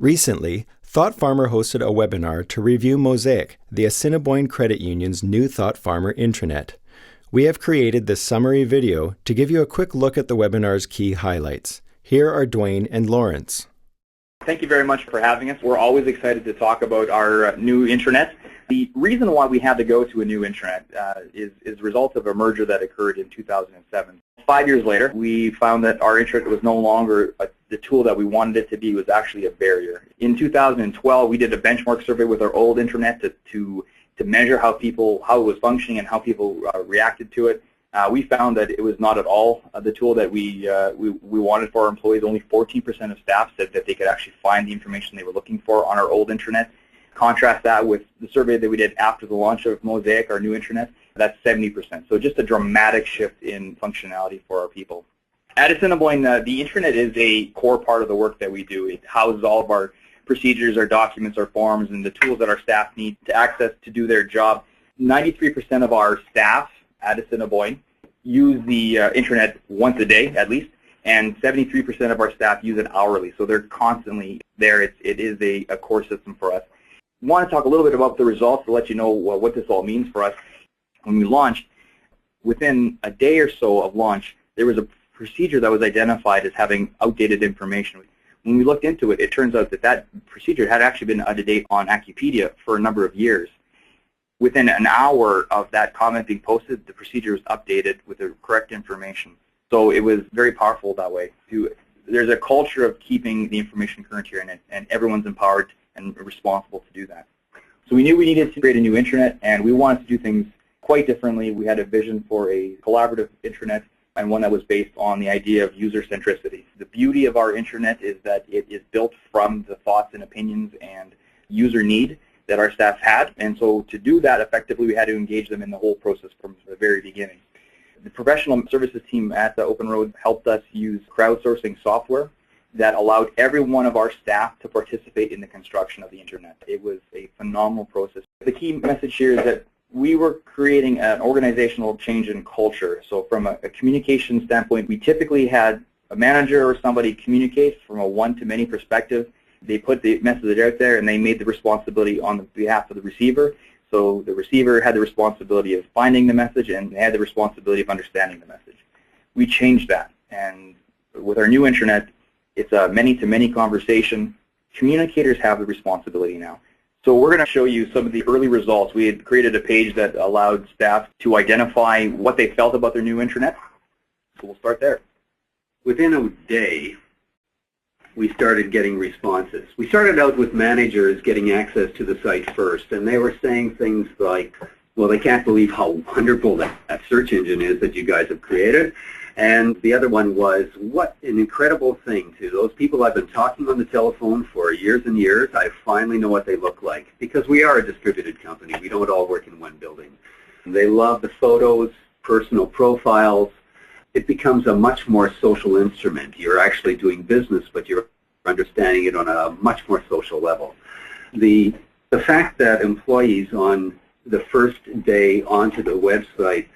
Recently, ThoughtFarmer hosted a webinar to review Mosaic, the Assiniboine Credit Union's new ThoughtFarmer intranet. We have created this summary video to give you a quick look at the webinar's key highlights. Here are Dwayne and Lawrence. Thank you very much for having us. We're always excited to talk about our new intranet. The reason why we had to go to a new intranet is a result of a merger that occurred in 2007. 5 years later, we found that our intranet was no longer the tool that we wanted it to be. It was actually a barrier. In 2012, we did a benchmark survey with our old intranet to measure how it was functioning and how people reacted to it. We found that it was not at all the tool that we wanted for our employees. Only 14% of staff said that they could actually find the information they were looking for on our old intranet. Contrast that with the survey that we did after the launch of Mosaic, our new intranet, that's 70%. So just a dramatic shift in functionality for our people. At Assiniboine, the intranet is a core part of the work that we do. It houses all of our procedures, our documents, our forms, and the tools that our staff need to access to do their job. 93% of our staff at Assiniboine use the intranet once a day at least, and 73% of our staff use it hourly. So they're constantly there. It is a core system for us. I want to talk a little bit about the results to let you know what this all means for us. When we launched, within a day or so of launch, there was a procedure that was identified as having outdated information. When we looked into it, it turns out that procedure had actually been out of date on Wikipedia for a number of years. Within an hour of that comment being posted, the procedure was updated with the correct information. So it was very powerful that way. There's a culture of keeping the information current here, and everyone's empowered and responsible to do that. So we knew we needed to create a new intranet, and we wanted to do things quite differently. We had a vision for a collaborative intranet, and one that was based on the idea of user centricity. The beauty of our intranet is that it is built from the thoughts and opinions and user need that our staff had, and so to do that effectively, we had to engage them in the whole process from the very beginning. The professional services team at the Open Road helped us use crowdsourcing software that allowed every one of our staff to participate in the construction of the intranet. It was a phenomenal process. The key message here is that we were creating an organizational change in culture. So from a communication standpoint, we typically had a manager or somebody communicate from a one-to-many perspective. They put the message out there and they made the responsibility on behalf of the receiver. So the receiver had the responsibility of finding the message and they had the responsibility of understanding the message. We changed that, and with our new intranet, it's a many-to-many conversation. Communicators have the responsibility now. So we're going to show you some of the early results. We had created a page that allowed staff to identify what they felt about their new intranet. So we'll start there. Within a day, we started getting responses. We started out with managers getting access to the site first, and they were saying things like, well, they can't believe how wonderful that search engine is that you guys have created. And the other one was, what an incredible thing to those people I've been talking on the telephone for years and years. I finally know what they look like, because we are a distributed company. We don't all work in one building. They love the photos, personal profiles. It becomes a much more social instrument. You're actually doing business, but you're understanding it on a much more social level. The fact that employees on the first day onto the website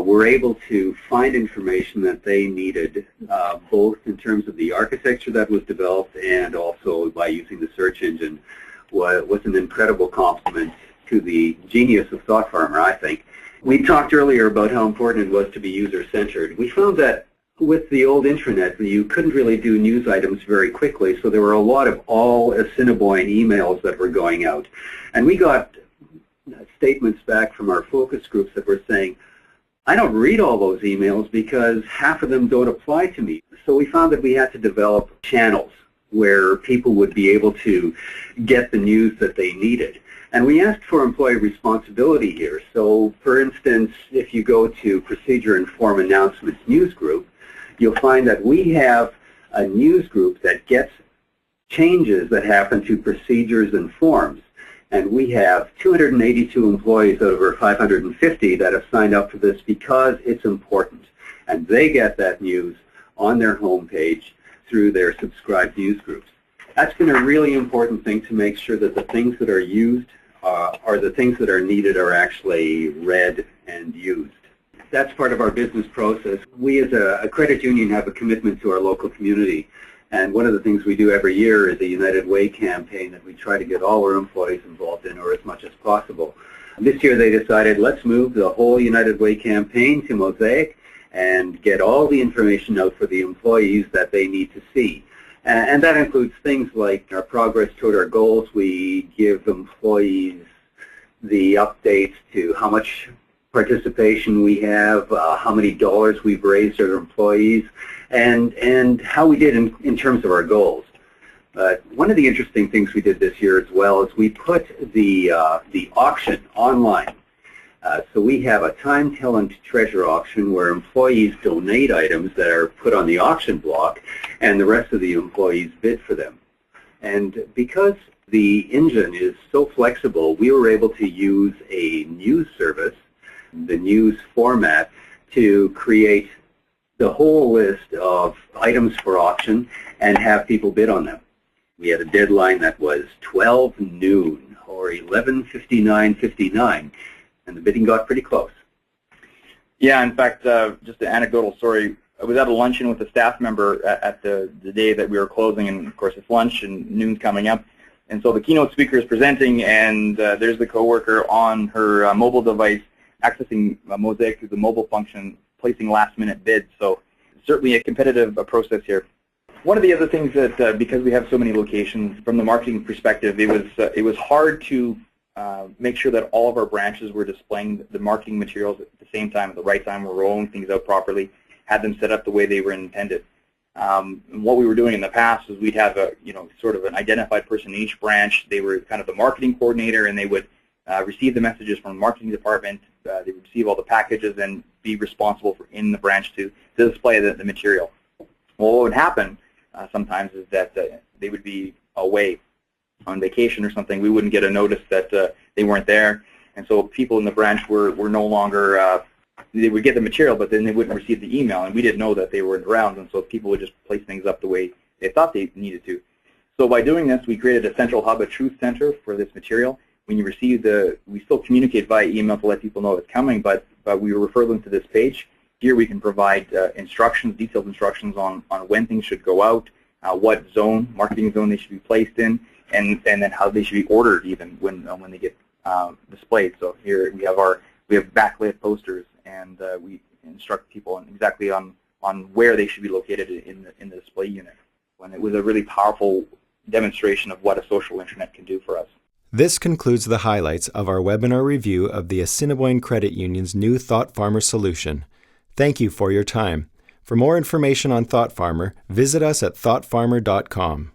were able to find information that they needed, both in terms of the architecture that was developed and also by using the search engine, was an incredible compliment to the genius of ThoughtFarmer, I think. We talked earlier about how important it was to be user-centered. We found that with the old intranet, you couldn't really do news items very quickly, so there were a lot of all Assiniboine emails that were going out. And we got statements back from our focus groups that were saying, I don't read all those emails because half of them don't apply to me. So we found that we had to develop channels where people would be able to get the news that they needed. And we asked for employee responsibility here. So, for instance, if you go to Procedure and Form Announcements News Group, you'll find that we have a news group that gets changes that happen to procedures and forms. And we have 282 employees out of our 550 that have signed up for this because it's important. And they get that news on their homepage through their subscribed news groups. That's been a really important thing to make sure that the things that are used or the things that are needed are actually read and used. That's part of our business process. We as a credit union have a commitment to our local community. And one of the things we do every year is a United Way campaign that we try to get all our employees involved in, or as much as possible. This year they decided, let's move the whole United Way campaign to Mosaic and get all the information out for the employees that they need to see. And that includes things like our progress toward our goals. We give employees the updates to how much participation we have, how many dollars we've raised our employees, and how we did in terms of our goals. One of the interesting things we did this year as well is we put the auction online. So we have a time, talent, treasure auction where employees donate items that are put on the auction block, and the rest of the employees bid for them. And because the engine is so flexible, we were able to use a news service, the news format, to create the whole list of items for auction and have people bid on them. We had a deadline that was 12 noon or 11:59:59. And the bidding got pretty close. Yeah, in fact, just an anecdotal story. I was at a luncheon with a staff member at the day that we were closing, and of course it's lunch and noon's coming up. And so the keynote speaker is presenting, and there's the coworker on her mobile device accessing Mosaic through the mobile function, placing last-minute bids. So certainly a competitive process here. One of the other things that, because we have so many locations, from the marketing perspective, it was hard to make sure that all of our branches were displaying the marketing materials at the same time, at the right time. We're rolling things out properly, had them set up the way they were intended. And what we were doing in the past was we'd have sort of an identified person in each branch. They were kind of the marketing coordinator, and they would receive the messages from the marketing department. They would receive all the packages and be responsible for in the branch to display the material. Well, what would happen sometimes is that they would be away on vacation or something. We wouldn't get a notice that they weren't there, and so people in the branch were no longer, they would get the material, but then they wouldn't receive the email, and we didn't know that they weren't around, and so people would just place things up the way they thought they needed to. So by doing this, we created a central hub, a truth center for this material. When you receive we still communicate via email to let people know it's coming, but we refer them to this page. Here we can provide instructions, detailed instructions on when things should go out, what zone, marketing zone they should be placed in, and then how they should be ordered even when they get displayed. So here we have backlit posters, and we instruct people exactly on where they should be located in the display unit. And it was a really powerful demonstration of what a social intranet can do for us. This concludes the highlights of our webinar review of the Assiniboine Credit Union's new ThoughtFarmer solution. Thank you for your time. For more information on ThoughtFarmer, visit us at thoughtfarmer.com.